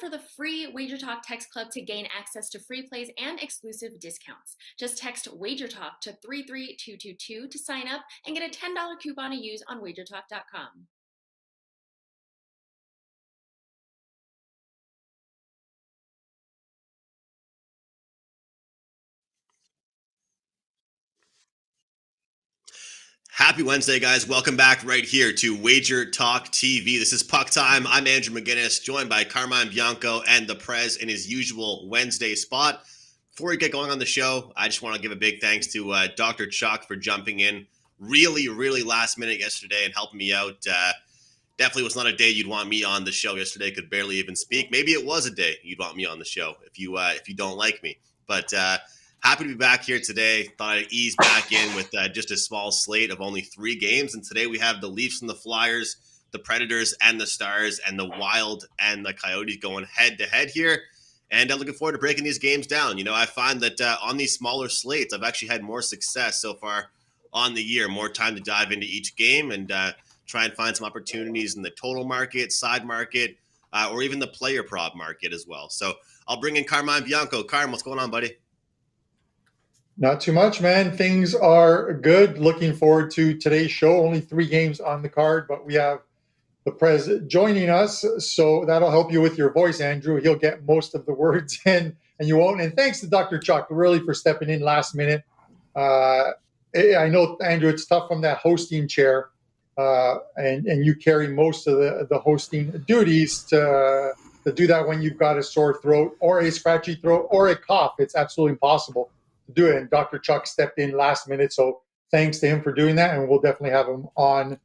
for the free WagerTalk text club to gain access to free plays and exclusive discounts. Just text WagerTalk to 33222 to sign up and get a $10 coupon to use on WagerTalk.com. Happy Wednesday, guys. Welcome back right here to WagerTalk TV. This is Puck Time. I'm Andrew McInnis, joined by Carmine, Bianco, and The Prez in his usual Wednesday spot. Before we get going on the show, I just want to give a big thanks to Dr. Chuck for jumping in really last minute yesterday and helping me out. Definitely was not a day you'd want me on the show yesterday. Could barely even speak. Maybe it was a day you'd want me on the show if you don't like me. But happy to be back here today. Thought I'd ease back in with just a small slate of only 3 games. And today we have the Leafs and the Flyers, the Predators and the Stars, and the Wild and the Coyotes going head-to-head here. And I'm looking forward to breaking these games down. You know, I find that on these smaller slates, I've actually had more success so far on the year, more time to dive into each game and try and find some opportunities in the total market, side market, or even the player prop market as well. So I'll bring in Carmine Bianco. Carm, what's going on, buddy? Not too much, man. Things are good. Looking forward to today's show. Only 3 games on the card, but we have the Prez joining us, so that'll help you with your voice, Andrew. He'll get most of the words in, and you won't. And thanks to Dr. Chuck, really, for stepping in last minute. I know, Andrew, it's tough from that hosting chair, and you carry most of the hosting duties to do that when you've got a sore throat or a scratchy throat or a cough. It's absolutely impossible to do it. And Dr. Chuck stepped in last minute, so thanks to him for doing that, and we'll definitely have him on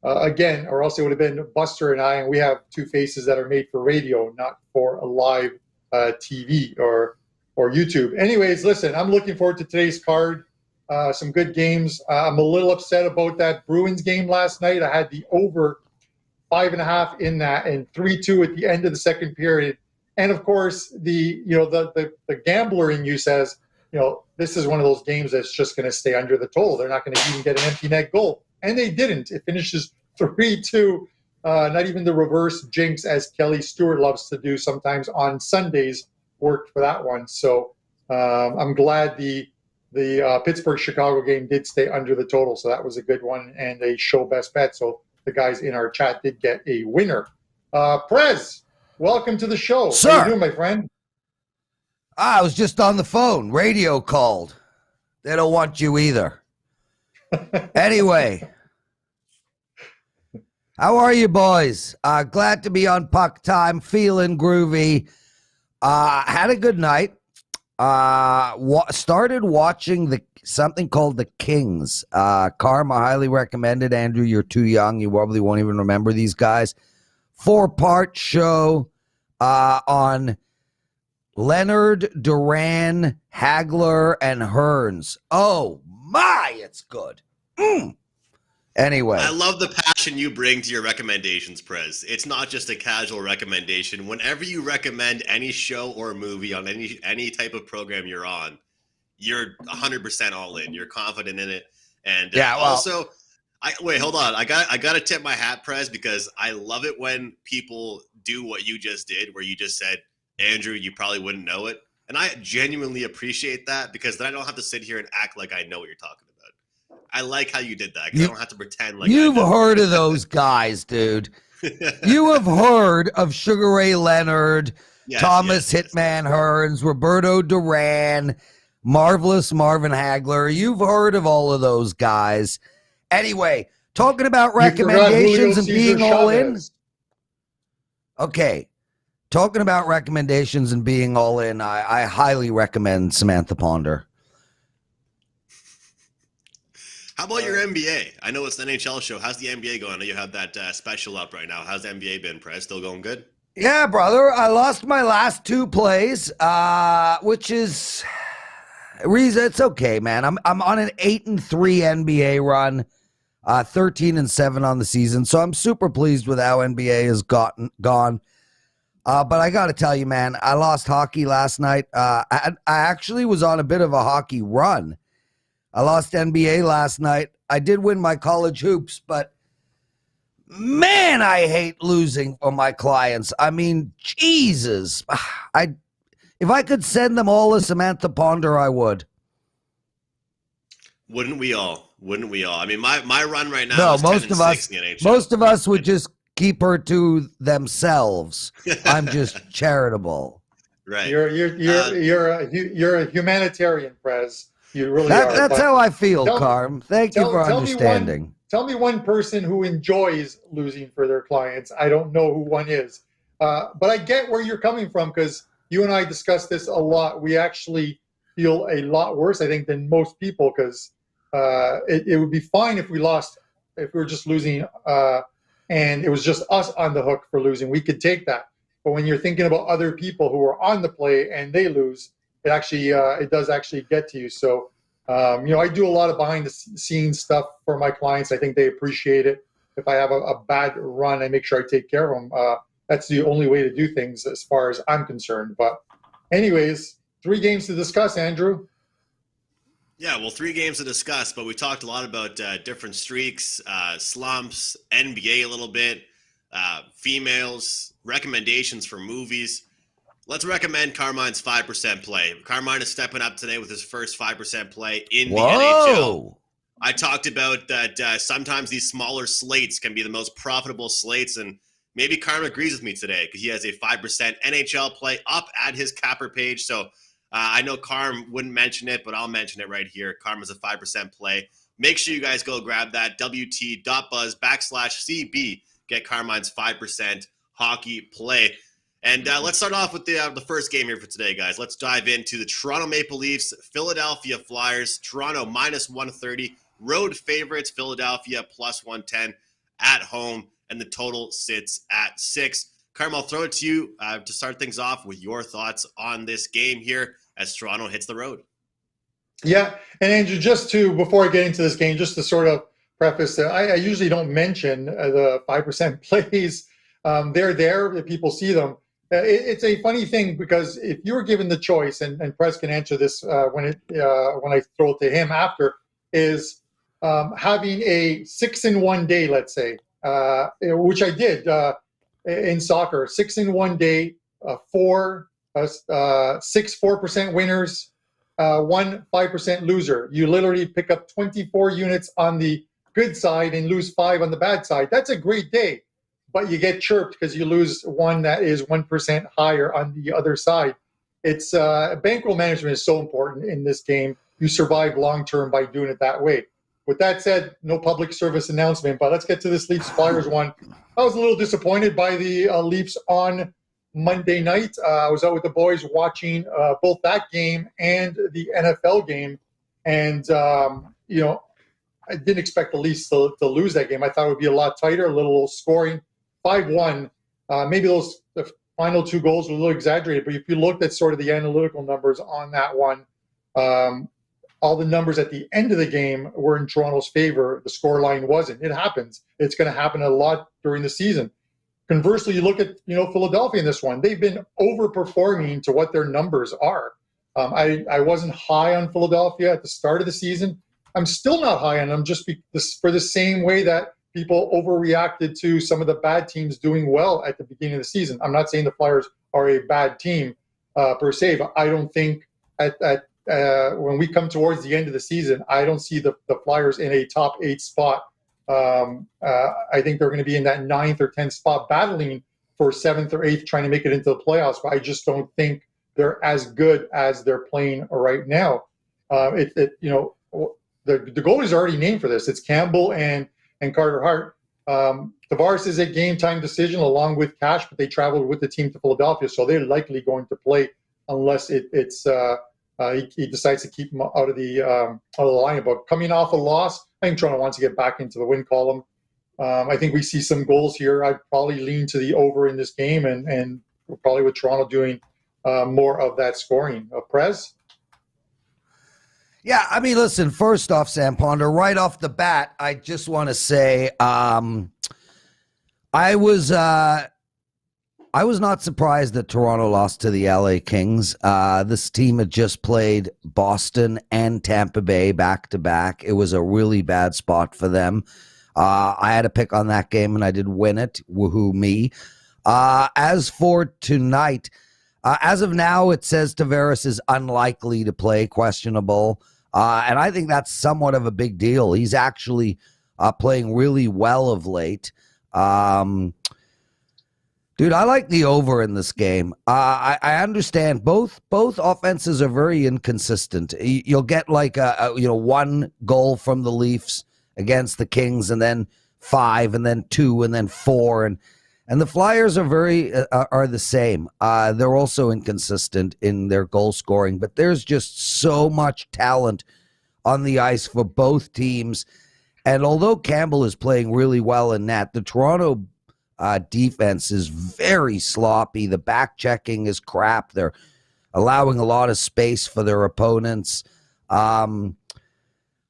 again, or else it would have been Buster and I, and we have 2 faces that are made for radio, not for a live TV or YouTube. Anyways, listen, I'm looking forward to today's card. Some good games. I'm a little upset about that Bruins game last night. I had the over 5.5 in that, and 3-2 at the end of the second period. And of course, the gambler in you says, this is one of those games that's just going to stay under the total. They're not going to even get an empty net goal. And they didn't. It finishes 3-2. Not even the reverse jinx, as Kelly Stewart loves to do sometimes on Sundays, worked for that one. So I'm glad the Pittsburgh-Chicago game did stay under the total. So that was a good one and a show best bet. So the guys in our chat did get a winner. Prez, welcome to the show. Sir. How you doing, my friend? I was just on the phone. Radio called. They don't want you either. Anyway, how are you, boys? Glad to be on Puck Time. Feeling groovy. Had a good night. Started watching something called The Kings. Carm, I highly recommend it. Andrew, you're too young. You probably won't even remember these guys. 4-part show on Leonard, Duran, Hagler, and Hearns. Oh, my, it's good. Anyway. I love the passion you bring to your recommendations, Prez. It's not just a casual recommendation. Whenever you recommend any show or movie on any type of program you're on, you're 100% all in. You're confident in it. And also, wait, hold on. I got to tip my hat, Prez, because I love it when people do what you just did, where you just said, Andrew, you probably wouldn't know it. And I genuinely appreciate that, because then I don't have to sit here and act like I know what you're talking about. I like how you did that, because I don't have to pretend like you've heard of those guys, dude. You have heard of Sugar Ray Leonard, Thomas Hitman Hearns, Roberto Duran, Marvelous Marvin Hagler. You've heard of all of those guys. Anyway, talking about recommendations and being all in. Okay. Talking about recommendations and being all in, I highly recommend Samantha Ponder. How about your NBA? I know it's the NHL show. How's the NBA going? I know you have that special up right now. How's the NBA been, Prez? Still going good? Yeah, brother. I lost my last 2 plays, which is it's okay, man. I'm on an 8-3 NBA run, 13-7 on the season. So I'm super pleased with how NBA has gone. But I got to tell you, man, I lost hockey last night. I actually was on a bit of a hockey run. I lost NBA last night. I did win my college hoops, but Man, I hate losing for my clients. I mean, Jesus. If I could send them all to Samantha Ponder, I would. Wouldn't we all? I mean, my run right now is most 10 of and us, 6 in the NHL. Most of us would just keep her to themselves. I'm just charitable. Right. You're a humanitarian, Prez. You really are. That's how I feel, Carm. Thank you for understanding. Tell me one person who enjoys losing for their clients. I don't know who one is. But I get where you're coming from, because you and I discussed this a lot. We actually feel a lot worse, I think, than most people, because it would be fine if we lost, if we were just losing and it was just us on the hook for losing. We could take that. But when you're thinking about other people who are on the play and they lose, it actually it does actually get to you. So, I do a lot of behind the scenes stuff for my clients. I think they appreciate it. If I have a bad run, I make sure I take care of them. That's the only way to do things as far as I'm concerned. But anyways, 3 games to discuss, Andrew. Yeah, well, 3 games to discuss, but we talked a lot about different streaks, slumps, NBA a little bit, females, recommendations for movies. Let's recommend Carmine's 5% play. Carmine is stepping up today with his first 5% play in the NHL. I talked about that sometimes these smaller slates can be the most profitable slates, and maybe Carmine agrees with me today because he has a 5% NHL play up at his capper page. So I know Carm wouldn't mention it, but I'll mention it right here. Carm is a 5% play. Make sure you guys go grab that, wt.buzz/CB. Get Carmine's 5% hockey play. And let's start off with the first game here for today, guys. Let's dive into the Toronto Maple Leafs, Philadelphia Flyers. Toronto -130. Road favorites, Philadelphia +110 at home. And the total sits at 6. Carm, I'll throw it to you to start things off with your thoughts on this game here as Toronto hits the road. Yeah, and Andrew, before I get into this game, just to sort of preface, I usually don't mention the 5% plays. They're there, people see them. It's a funny thing, because if you were given the choice, and Prez can answer this when I throw it to him after, is having a 6-in-1 day, let's say, which I did in soccer, 6-in-1 day, 6 4% winners, 1 5% loser. You literally pick up 24 units on the good side and lose 5 on the bad side. That's a great day, but you get chirped because you lose 1 that is 1% higher on the other side. It's bankroll management is so important in this game. You survive long term by doing it that way. With that said, no public service announcement, but let's get to this Leafs Flyers one. I was a little disappointed by the Leafs on Monday night. I was out with the boys watching both that game and the NFL game. And, I didn't expect the Leafs to lose that game. I thought it would be a lot tighter, a little scoring. 5-1. Maybe the final 2 goals were a little exaggerated, but if you looked at sort of the analytical numbers on that one, all the numbers at the end of the game were in Toronto's favor. The scoreline wasn't. It happens. It's going to happen a lot during the season. Conversely, you look at Philadelphia in this one. They've been overperforming to what their numbers are. I wasn't high on Philadelphia at the start of the season. I'm still not high on them, just for the same way that people overreacted to some of the bad teams doing well at the beginning of the season. I'm not saying the Flyers are a bad team per se, but I don't think when we come towards the end of the season, I don't see the Flyers in a top 8 spot. I think they're going to be in that 9th or 10th spot, battling for 7th or 8th, trying to make it into the playoffs. But I just don't think they're as good as they're playing right now. The goalie's already named for this. It's Campbell and Carter Hart. Tavares is a game time decision along with Cash, but they traveled with the team to Philadelphia, so they're likely going to play unless he decides to keep him out of the lineup. But coming off a loss, I think Toronto wants to get back into the win column. I think we see some goals here. I'd probably lean to the over in this game, and probably with Toronto doing more of that scoring. Prez? Yeah, I mean, listen, first off, Sam Ponder, right off the bat, I just want to say I was not surprised that Toronto lost to the LA Kings. This team had just played Boston and Tampa Bay back-to-back. It was a really bad spot for them. I had a pick on that game, and I did win it. Woohoo me. As for tonight, as of now, it says Tavares is unlikely to play, questionable. And I think that's somewhat of a big deal. He's actually playing really well of late. Dude, I like the over in this game. I understand both offenses are very inconsistent. You'll get like one goal from the Leafs against the Kings, and then 5, and then 2, and then 4, and the Flyers are the same. They're also inconsistent in their goal scoring, but there's just so much talent on the ice for both teams. And although Campbell is playing really well in net, the Toronto defense is very sloppy. The back checking is crap. They're allowing a lot of space for their opponents.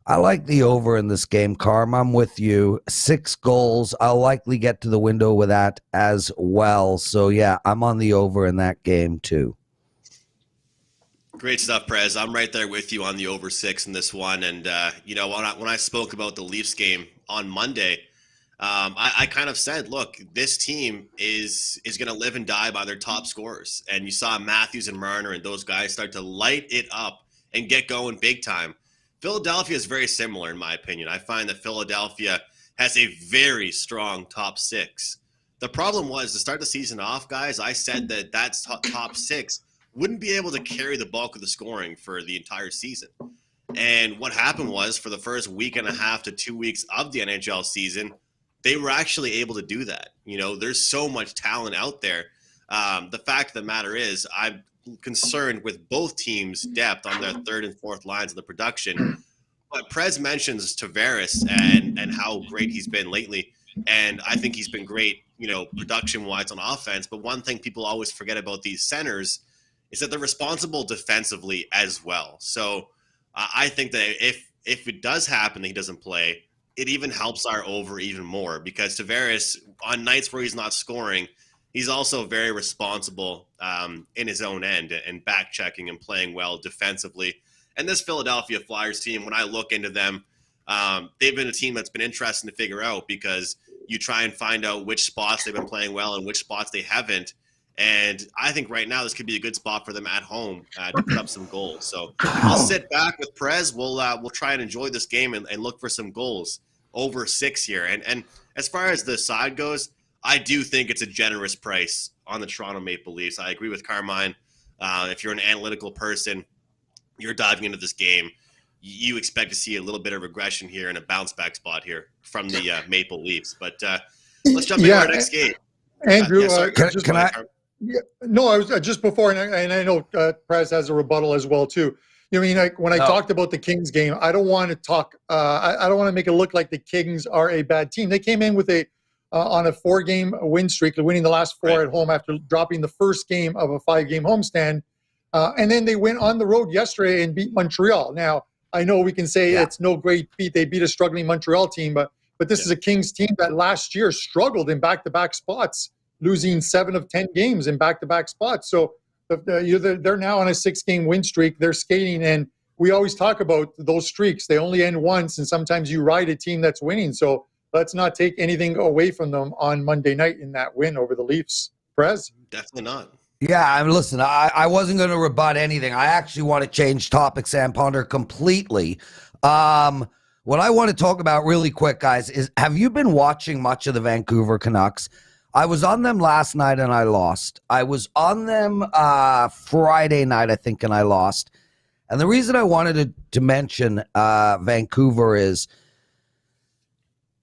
I like the over in this game, Carm. I'm with you. 6 goals. I'll likely get to the window with that as well. So, yeah, I'm on the over in that game, too. Great stuff, Prez. I'm right there with you on the over 6 in this one. And, when I spoke about the Leafs game on Monday, I kind of said, look, this team is going to live and die by their top scorers. And you saw Matthews and Marner and those guys start to light it up and get going big time. Philadelphia is very similar, in my opinion. I find that Philadelphia has a very strong top 6. The problem was, to start the season off, guys, I said that top 6 wouldn't be able to carry the bulk of the scoring for the entire season. And what happened was, for the first week and a half to 2 weeks of the NHL season, they were actually able to do that. There's so much talent out there. The fact of the matter is, I'm concerned with both teams' depth on their third and fourth lines of the production. But Prez mentions Tavares and how great he's been lately. And I think he's been great, production-wise on offense. But one thing people always forget about these centers is that they're responsible defensively as well. So I think that if it does happen that he doesn't play, it even helps our over even more, because Tavares, on nights where he's not scoring, he's also very responsible in his own end and back checking and playing well defensively. And this Philadelphia Flyers team, when I look into them, they've been a team that's been interesting to figure out, because you try and find out which spots they've been playing well and which spots they haven't. And I think right now this could be a good spot for them at home to put up some goals. So I'll sit back with Prez. We'll try and enjoy this game and look for some goals. Over 6 here. And as far as the side goes, I do think it's a generous price on the Toronto Maple Leafs. I agree with Carmine. If you're an analytical person, you're diving into this game, you expect to see a little bit of regression here and a bounce back spot here from the Maple Leafs. But let's jump into our next game. Andrew, can I? No, I was just before, and I know Prez has a rebuttal as well too. When I talked about the Kings game, I don't want to talk. I don't want to make it look like the Kings are a bad team. They came in with on a 4-game win streak, winning the last 4 at home after dropping the first game of a 5-game homestand, and then they went on the road yesterday and beat Montreal. Now I know we can say it's no great feat. They beat a struggling Montreal team, but this is a Kings team that last year struggled in back-to-back spots, losing 7 of 10 games in back-to-back spots. So they're now on a 6-game win streak. They're skating, and we always talk about those streaks. They only end once, and sometimes you ride a team that's winning. So let's not take anything away from them on Monday night in that win over the Leafs. Prez? Definitely not. Yeah, listen, I wasn't going to rebut anything. I actually want to change topic, Sam Ponder, completely. What I want to talk about really quick, guys, is have you been watching much of the Vancouver Canucks? I was on them last night and I lost. I was on them Friday night, I think, and I lost. And the reason I wanted to mention Vancouver is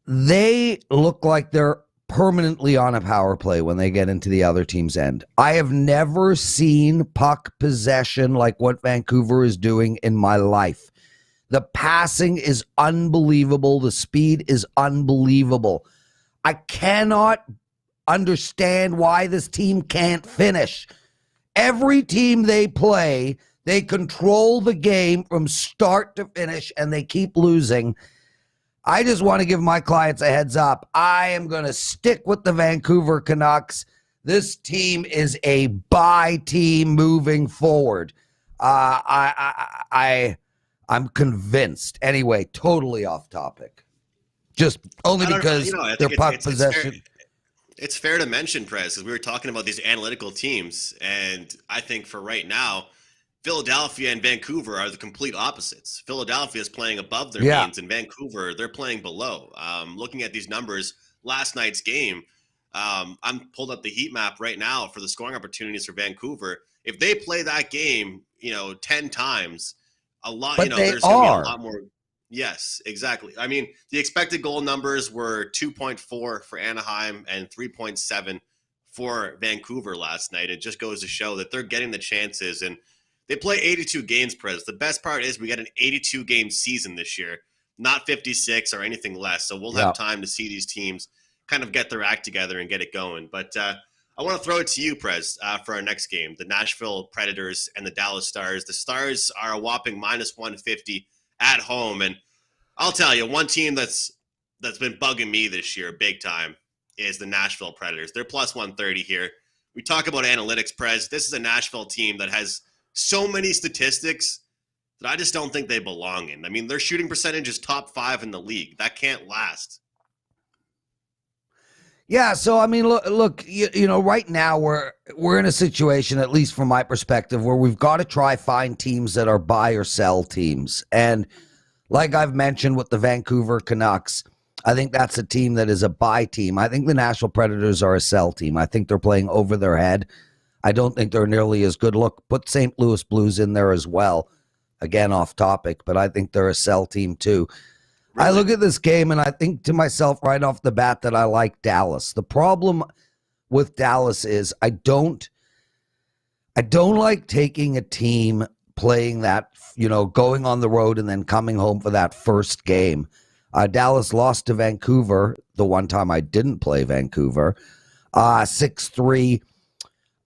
they look like they're permanently on a power play when they get into the other team's end. I have never seen puck possession like what Vancouver is doing in my life. The passing is unbelievable. The speed is unbelievable. I cannot understand why this team can't finish. Every team they play, they control the game from start to finish, and they keep losing. I just want to give my clients a heads up. I am going to stick with the Vancouver Canucks. This team is a buy team moving forward. I'm convinced. Anyway, totally off topic. Just only because I their think puck possession. It's fair to mention, Prez, because we were talking about these analytical teams, and I think for right now, Philadelphia and Vancouver are the complete opposites. Philadelphia is playing above their means, and Vancouver, they're playing below. Looking at these numbers, last night's game, I'm pulled up the heat map right now for the scoring opportunities for Vancouver. If they play that game, 10 times, a lot, but there's going to be a lot more. Yes, exactly. I mean, the expected goal numbers were 2.4 for Anaheim and 3.7 for Vancouver last night. It just goes to show that they're getting the chances, and they play 82 games, Prez. The best part is we got an 82-game season this year, not 56 or anything less. So we'll have time to see these teams kind of get their act together and get it going. But I want to throw it to you, Prez, for our next game, the Nashville Predators and the Dallas Stars. The Stars are a whopping minus 150 at home, and I'll tell you, one team that's been bugging me this year big time is the Nashville Predators. They're plus 130 here. We talk about analytics, Prez. This is a Nashville team that has so many statistics that I just don't think they belong in. I mean, their shooting percentage is top 5 in the league. That can't last. Yeah, so I mean, look, right now we're in a situation, at least from my perspective, where we've got to try find teams that are buy or sell teams. And like I've mentioned with the Vancouver Canucks, I think that's a team that is a buy team. I think the Nashville Predators are a sell team. I think they're playing over their head. I don't think they're nearly as good. Look, put St. Louis Blues in there as well. Again, off topic, but I think they're a sell team too. Really? I look at this game and I think to myself right off the bat that I like Dallas. The problem with Dallas is I don't like taking a team playing that, going on the road and then coming home for that first game. Dallas lost to Vancouver the one time I didn't play Vancouver, 6-3.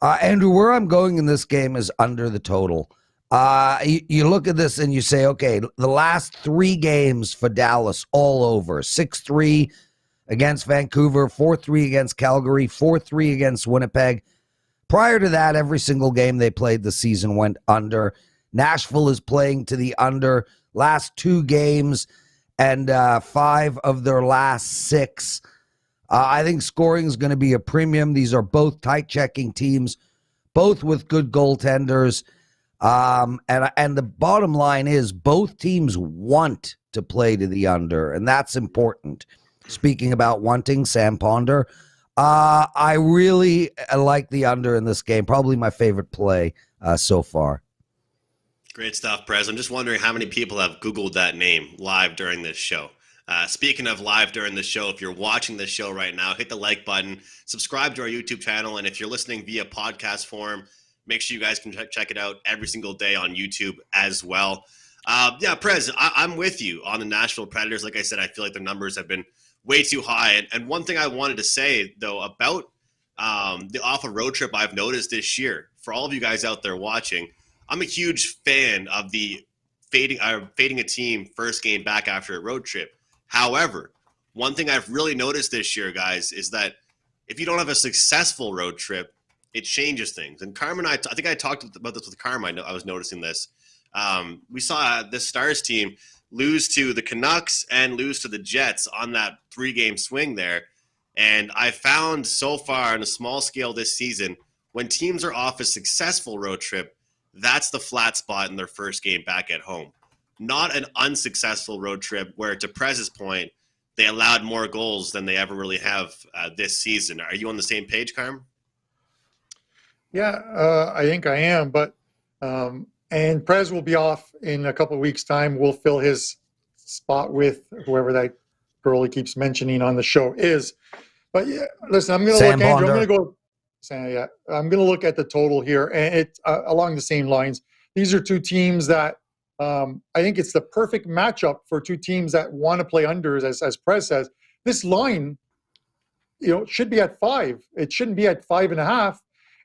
Andrew, where I'm going in this game is under the total. You look at this and you say, okay, the last 3 games for Dallas all over, 6-3 against Vancouver, 4-3 against Calgary, 4-3 against Winnipeg. Prior to that, every single game they played the season went under. Nashville is playing to the under last 2 games and 5 of their last 6. I think scoring is going to be a premium. These are both tight checking teams, both with good goaltenders. And the bottom line is both teams want to play to the under, and that's important. Speaking about wanting, Sam Ponder, I really like the under in this game. Probably my favorite play so far. Great stuff, Prez. I'm just wondering how many people have Googled that name live during this show. Speaking of live during the show, if you're watching this show right now, hit the like button, subscribe to our YouTube channel, and if you're listening via podcast form, make sure you guys can check it out every single day on YouTube as well. Prez, I'm with you on the Nashville Predators. Like I said, I feel like the numbers have been way too high. And one thing I wanted to say, though, about the off-a-road trip I've noticed this year, for all of you guys out there watching, I'm a huge fan of the fading a team first game back after a road trip. However, one thing I've really noticed this year, guys, is that if you don't have a successful road trip, it changes things. And Carmine, I think I talked about this with Carmine. I was noticing this. We saw this Stars team lose to the Canucks and lose to the Jets on that 3-game swing there. And I found so far on a small scale this season, when teams are off a successful road trip, that's the flat spot in their first game back at home. Not an unsuccessful road trip where, to Prez's point, they allowed more goals than they ever really have this season. Are you on the same page, Carm? Yeah, I think I am. But and Prez will be off in a couple of weeks' time. We'll fill his spot with whoever that girl he keeps mentioning on the show is. But yeah, listen, I'm going to look, Andrew. I'm going to go. Yeah, I'm going to look at the total here, and it's along the same lines. These are 2 teams that I think it's the perfect matchup for 2 teams that want to play unders, as Prez says. This line, should be at 5. It shouldn't be at 5.5,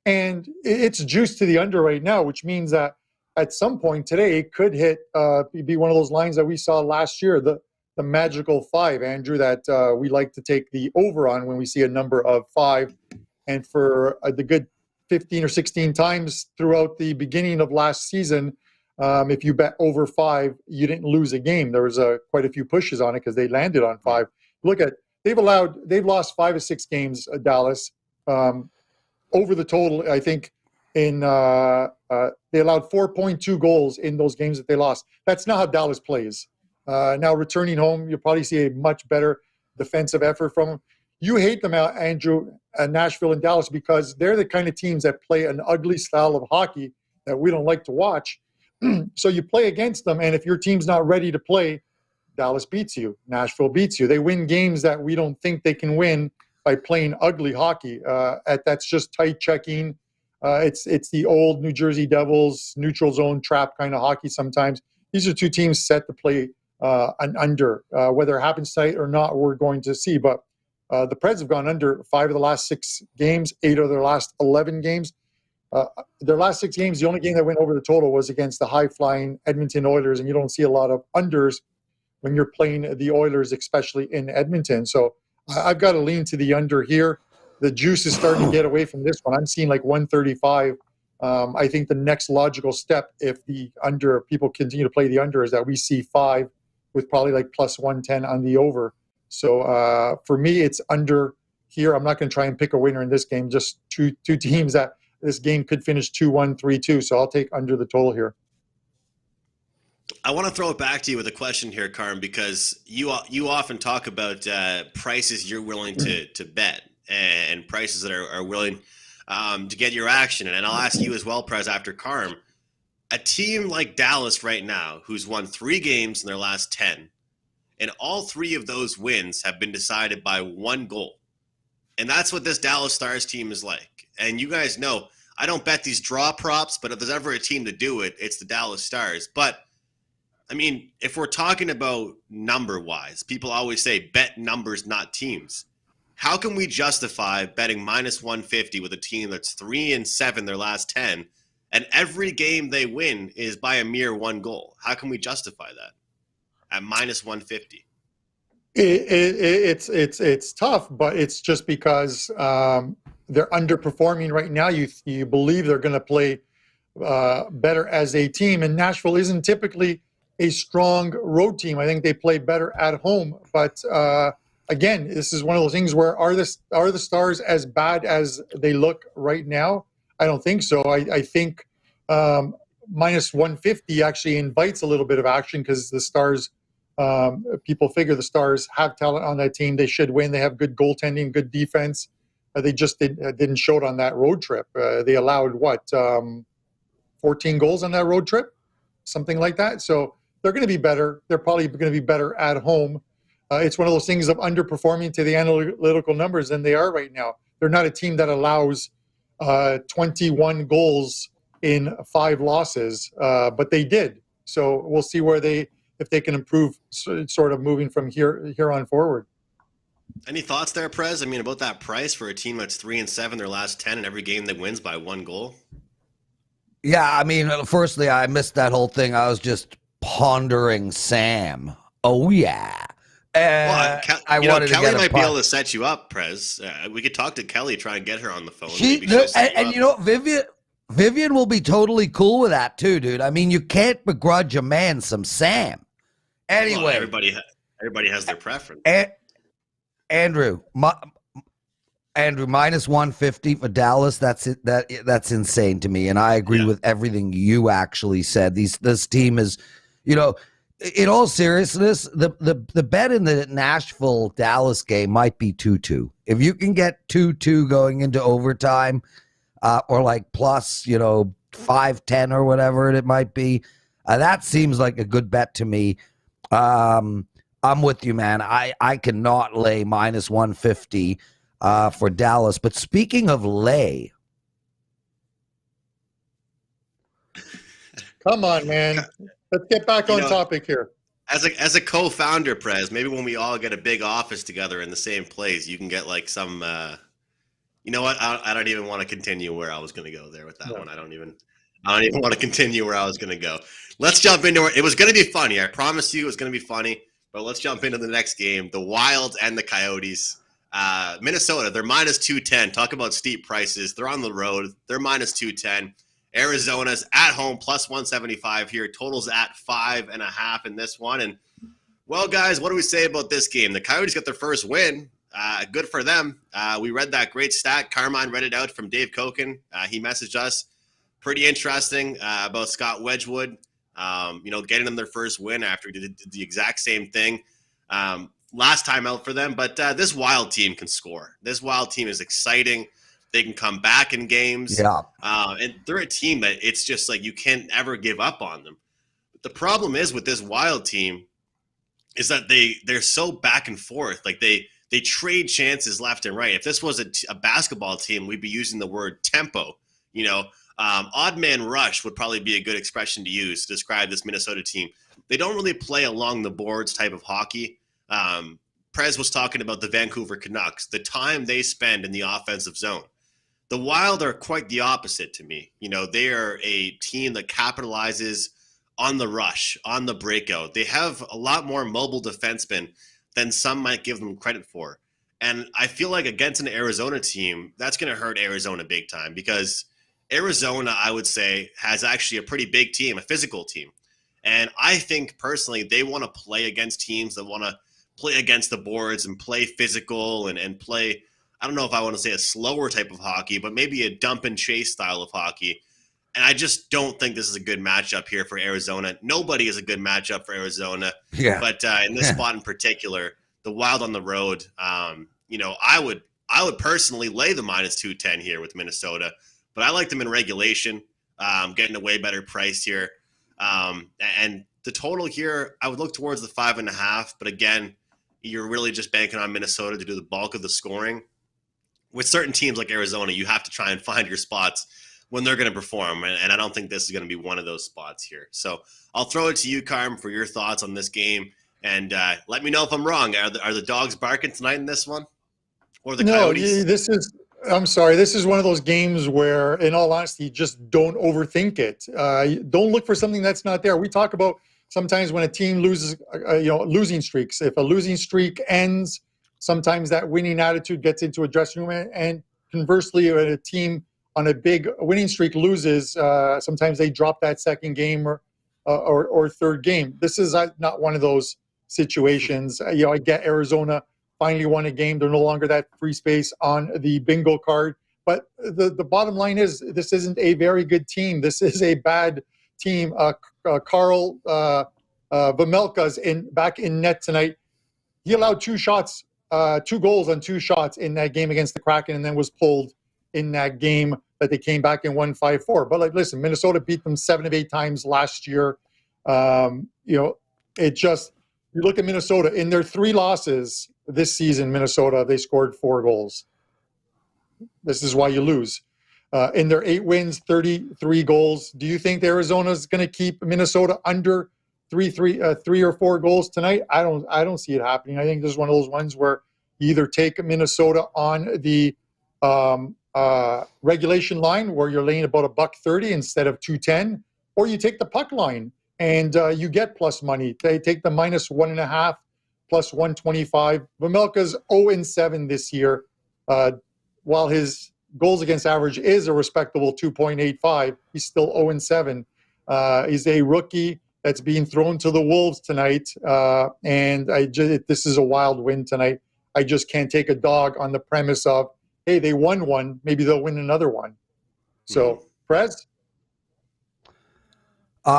and it's juiced to the under right now, which means that at some point today it could hit be one of those lines that we saw last year, the magical 5, Andrew, that we like to take the over on when we see a number of 5. And for the good 15 or 16 times throughout the beginning of last season, if you bet over 5, you didn't lose a game. There was quite a few pushes on it because they landed on 5. look at, they've lost 5 or 6 games, Dallas, over the total. I think they allowed 4.2 goals in those games that they lost. That's not how Dallas plays. Now returning home, you'll probably see a much better defensive effort from them. You hate them out, Andrew, Nashville and Dallas, because they're the kind of teams that play an ugly style of hockey that we don't like to watch. So you play against them, and if your team's not ready to play, Dallas beats you. Nashville beats you. They win games that we don't think they can win by playing ugly hockey. That's just tight checking. It's the old New Jersey Devils neutral zone trap kind of hockey sometimes. These are two teams set to play an under. Whether it happens tonight or not, we're going to see. But the Preds have gone under 5 of the last 6 games, 8 of their last 11 games. Their last 6 games, the only game that went over the total was against the high-flying Edmonton Oilers, and you don't see a lot of unders when you're playing the Oilers, especially in Edmonton. So I've got to lean to the under here. The juice is starting to get away from this one. I'm seeing like 135. I think the next logical step, if people continue to play the under, is that we see 5 with probably like plus 110 on the over. So for me, it's under here. I'm not going to try and pick a winner in this game. Just two teams that this game could finish 2-1, 3-2. So I'll take under the total here. I want to throw it back to you with a question here, Carm, because you often talk about prices you're willing to bet and prices that are willing to get your action. And I'll ask you as well, Prez, after Carm. A team like Dallas right now, who's won 3 games in their last 10, and all 3 of those wins have been decided by 1 goal. And that's what this Dallas Stars team is like. And you guys know, I don't bet these draw props, but if there's ever a team to do it, it's the Dallas Stars. But, I mean, if we're talking about number-wise, people always say bet numbers, not teams. How can we justify betting minus 150 with a team that's 3-7 their last 10, and every game they win is by a mere 1 goal? How can we justify that at minus 150? It's tough, but it's just because they're underperforming right now. You believe they're going to play better as a team, and Nashville isn't typically a strong road team. I think they play better at home. But again, this is one of those things where are the Stars as bad as they look right now? I don't think so. I think minus 150 actually invites a little bit of action because the Stars. People figure the Stars have talent on that team. They should win. They have good goaltending, good defense. They just didn't show it on that road trip. They allowed 14 goals on that road trip, something like that. So they're going to be better. They're probably going to be better at home. It's one of those things of underperforming to the analytical numbers than they are right now. They're not a team that allows 21 goals in 5 losses, but they did. So we'll see if they can improve sort of moving from here on forward. Any thoughts there, Prez? I mean, about that price for a team that's 3-7 their last 10 and every game that wins by 1 goal? Yeah, I mean, firstly, I missed that whole thing. I was just pondering Sam. Oh, yeah. Kelly might be able to set you up, Prez. We could talk to Kelly, try and get her on the phone. And you know, Vivian will be totally cool with that too, dude. I mean, you can't begrudge a man some Sam. Anyway, well, everybody has their preference. Andrew, minus 150 for Dallas. That's it. That's insane to me, and I agree with everything you actually said. This team is, you know, in all seriousness, the bet in the Nashville Dallas game might be 2-2. If you can get 2-2 going into overtime, or like plus, 5-10 or whatever it might be, that seems like a good bet to me. I'm with you, man. I cannot lay minus 150 for Dallas. But speaking of lay, come on, man. Let's get back on topic here. As a co-founder, Prez, maybe when we all get a big office together in the same place, you can get like some. You know what? I don't even want to continue where I was going to go there with that one. I don't even want to continue where I was going to go. Let's jump into it. It was going to be funny. I promise you it was going to be funny. But let's jump into the next game. The Wild and the Coyotes. Minnesota, they're minus 210. Talk about steep prices. They're on the road. They're minus 210. Arizona's at home plus 175 here. Totals at 5.5 in this one. And Well, guys, what do we say about this game? The Coyotes got their first win. Good for them. We read that great stat. Carmine read it out from Dave Koken. He messaged us. Pretty interesting about Scott Wedgwood. Getting them their first win after he did the exact same thing last time out for them. But this Wild team can score. This Wild team is exciting. They can come back in games. Yeah. And they're a team that it's just like you can't ever give up on them. But the problem is with this Wild team is that they're so back and forth. Like they trade chances left and right. If this was a basketball team, we'd be using the word tempo. Odd man rush would probably be a good expression to use to describe this Minnesota team. They don't really play along the boards type of hockey. Prez was talking about the Vancouver Canucks, the time they spend in the offensive zone. The Wild are quite the opposite to me. They are a team that capitalizes on the rush, on the breakout. They have a lot more mobile defensemen than some might give them credit for. And I feel like against an Arizona team, that's going to hurt Arizona big time because Arizona, I would say, has actually a pretty big team, a physical team. And I think personally they want to play against teams that want to play against the boards and play physical and play, I don't know if I want to say a slower type of hockey, but maybe a dump and chase style of hockey. And I just don't think this is a good matchup here for Arizona. Nobody is a good matchup for Arizona. Yeah. But in this spot in particular, the Wild on the road, I would personally lay the -210 here with Minnesota. But I like them in regulation, getting a way better price here. And the total here, I would look towards the 5.5. But again, you're really just banking on Minnesota to do the bulk of the scoring. With certain teams like Arizona, you have to try and find your spots when they're going to perform. And I don't think this is going to be one of those spots here. So I'll throw it to you, Carm, for your thoughts on this game. And let me know if I'm wrong. Are the dogs barking tonight in this one? Or the Coyotes? I'm sorry. This is one of those games where, in all honesty, just don't overthink it. Don't look for something that's not there. We talk about sometimes when a team loses, losing streaks. If a losing streak ends, sometimes that winning attitude gets into a dressing room. And conversely, when a team on a big winning streak loses, sometimes they drop that second game or third game. This is not one of those situations. I get Arizona finally won a game. They're no longer that free space on the bingo card. But the bottom line is this isn't a very good team. This is a bad team. Carl Vejmelka's back in net tonight. He allowed 2 goals on 2 shots in that game against the Kraken, and then was pulled in that game that they came back and won 5-4. But listen, Minnesota beat them 7 of 8 times last year. You look at Minnesota in their 3 losses this season. Minnesota, they scored 4 goals. This is why you lose. In their 8 wins, 33 goals. Do you think Arizona is going to keep Minnesota under 3 or 4 goals tonight? I don't see it happening. I think this is one of those ones where you either take Minnesota on the regulation line where you're laying about $1.30 instead of 210, or you take the puck line and you get plus money. They take the -1.5 plus 125. Vejmelka's 0-7 this year. While his goals against average is a respectable 2.85, he's still 0-7. He's a rookie that's being thrown to the wolves tonight, and this is a Wild win tonight. I just can't take a dog on the premise of, hey, they won one, maybe they'll win another one. So, Prez? Joe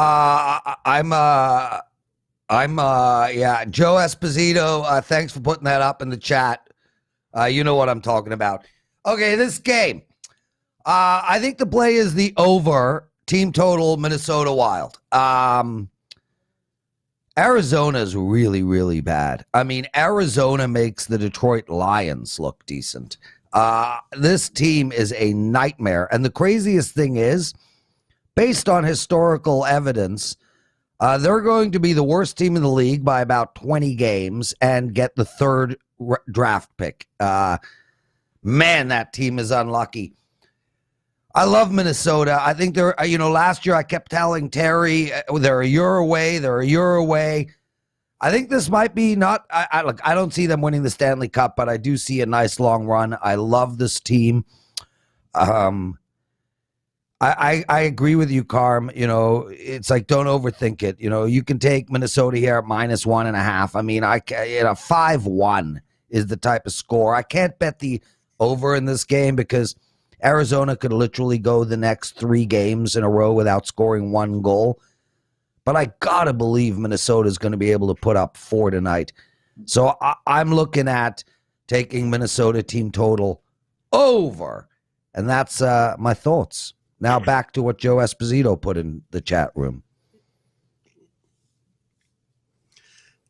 Esposito, thanks for putting that up in the chat. You know what I'm talking about. Okay, this game. I think the play is the over team total Minnesota Wild. Arizona is really, really bad. I mean, Arizona makes the Detroit Lions look decent. This team is a nightmare. And the craziest thing is, based on historical evidence, they're going to be the worst team in the league by about 20 games and get the 3rd draft pick. Man, that team is unlucky. I love Minnesota. I think they're, last year I kept telling Terry, they're a year away. They're a year away. I think this might be not, I don't see them winning the Stanley Cup, but I do see a nice long run. I love this team. I I agree with you, Carm. You know, it's like, don't overthink it. You know, you can take Minnesota here at -1.5. I mean, 5-1 is the type of score. I can't bet the over in this game because Arizona could literally go the next 3 games in a row without scoring 1 goal. But I gotta believe Minnesota's going to be able to put up 4 tonight. So I'm looking at taking Minnesota team total over. And that's my thoughts. Now back to what Joe Esposito put in the chat room.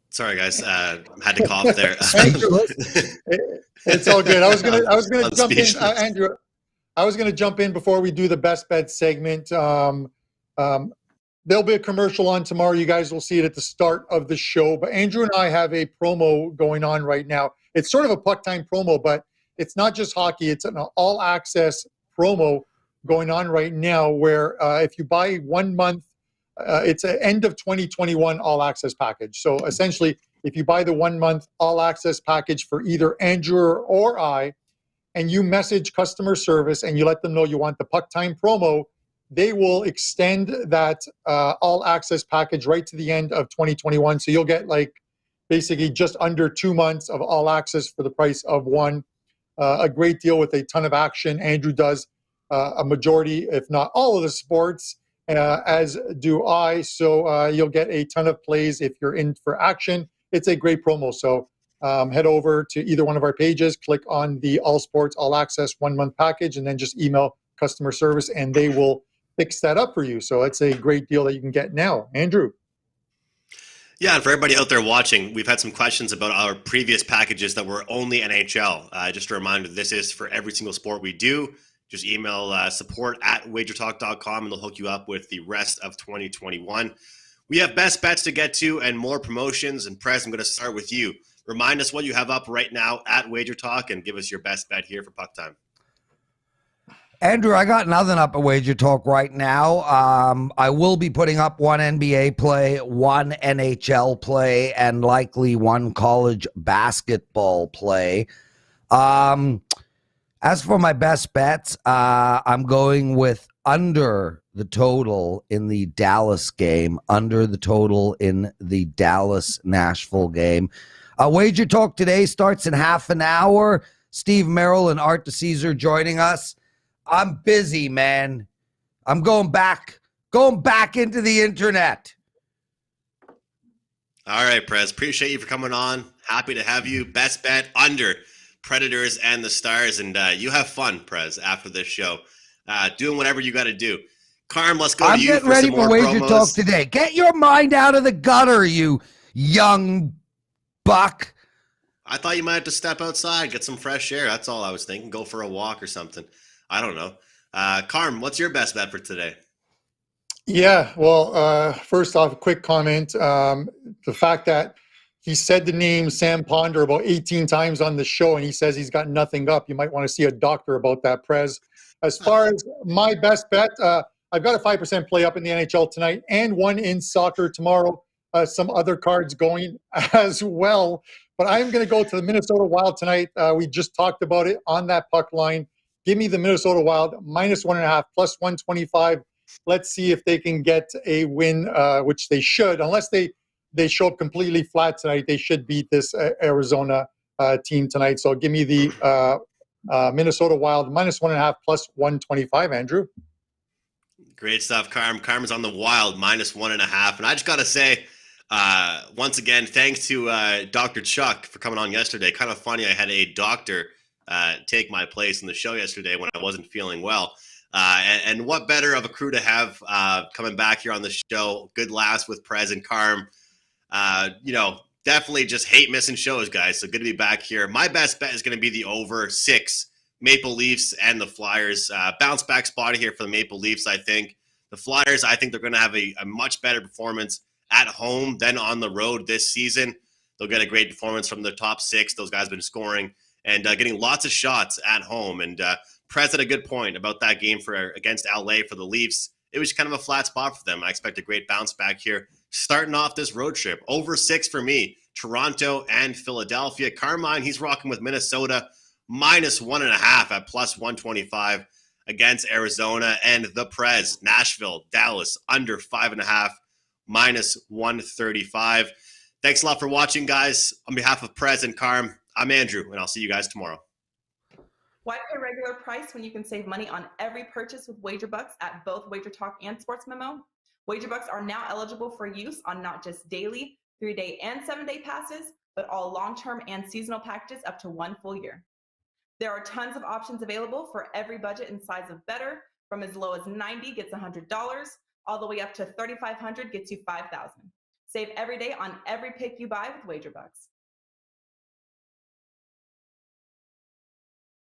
Sorry, guys. Had to cough there. It's all good. I was gonna jump in, Andrew. I was gonna jump in before we do the best bet segment. There'll be a commercial on tomorrow. You guys will see it at the start of the show. But Andrew and I have a promo going on right now. It's sort of a puck time promo, but it's not just hockey. It's an all-access promo going on right now where if you buy 1 month, it's an end of 2021 all-access package. So essentially, if you buy the 1 month all-access package for either Andrew or I, and you message customer service and you let them know you want the puck time promo, they will extend that all-access package right to the end of 2021. So you'll get like basically just under 2 months of all-access for the price of one. A great deal with a ton of action. Andrew does a majority, if not all of the sports, as do I. So you'll get a ton of plays if you're in for action. It's a great promo. So head over to either one of our pages, click on the All Sports All Access 1 month package, and then just email customer service and they will fix that up for you. So it's a great deal that you can get now. Andrew. Yeah, and for everybody out there watching, we've had some questions about our previous packages that were only NHL. Just a reminder, this is for every single sport we do. Just email support@wagertalk.com and they'll hook you up with the rest of 2021. We have best bets to get to and more promotions. And Prez, I'm going to start with you. Remind us what you have up right now at WagerTalk and give us your best bet here for Puck Time. Andrew, I got nothing up at WagerTalk right now. I will be putting up 1 NBA play, 1 NHL play, and likely 1 college basketball play. As for my best bets, I'm going with under the total in the Dallas game, under the total in the Dallas-Nashville game. WagerTalk today starts in half an hour. Steve Merrill and Art DeCesar joining us. I'm busy, man. I'm going back into the internet. All right, Prez. Appreciate you for coming on. Happy to have you. Best bet under Predators and the Stars. And you have fun, Prez, after this show. Doing whatever you got to do. Carm, let's go to you for some more promos. I'm getting ready for WagerTalk today. Get your mind out of the gutter, you young buck. I thought you might have to step outside, get some fresh air. That's all I was thinking. Go for a walk or something. I don't know. Carm, what's your best bet for today? Yeah, well, first off, a quick comment. The fact that he said the name Sam Ponder about 18 times on the show and he says he's got nothing up. You might want to see a doctor about that, Prez. As far as my best bet, I've got a 5% play up in the NHL tonight and 1 in soccer tomorrow. Some other cards going as well. But I'm going to go to the Minnesota Wild tonight. We just talked about it on that puck line. Give me the Minnesota Wild -1.5 plus 125. Let's see if they can get a win, which they should. Unless they show up completely flat tonight, they should beat this Arizona team tonight. So give me the Minnesota Wild -1.5 plus 125, Andrew. Great stuff, Carm. Carm is on the Wild -1.5. And I just got to say, once again, thanks to Dr. Chuck for coming on yesterday. Kind of funny, I had a doctor take my place in the show yesterday when I wasn't feeling well. And what better of a crew to have coming back here on the show. Good laughs with Prez and Carm. Definitely just hate missing shows, guys. So good to be back here. My best bet is going to be the over 6 Maple Leafs and the Flyers. Bounce back spot here for the Maple Leafs, I think. The Flyers, I think they're going to have a much better performance at home than on the road this season. They'll get a great performance from the top 6. Those guys have been scoring and getting lots of shots at home. And Prez had a good point about that game against LA for the Leafs. It was kind of a flat spot for them. I expect a great bounce back here. Starting off this road trip, over 6 for me, Toronto and Philadelphia. Carmine, he's rocking with Minnesota, -1.5 at plus 125. against Arizona, and The Prez, Nashville, Dallas, under 5.5, -135. Thanks a lot for watching, guys. On behalf of Prez and Carm, I'm Andrew, and I'll see you guys tomorrow. Why pay regular price when you can save money on every purchase with WagerBucks at both WagerTalk and Sports Memo? WagerBucks are now eligible for use on not just daily, 3-day, and 7-day passes, but all long-term and seasonal packages up to 1 full year. There are tons of options available for every budget and size of better, from as low as $90 gets $100, all the way up to $3,500 gets you $5,000. Save every day on every pick you buy with WagerBucks.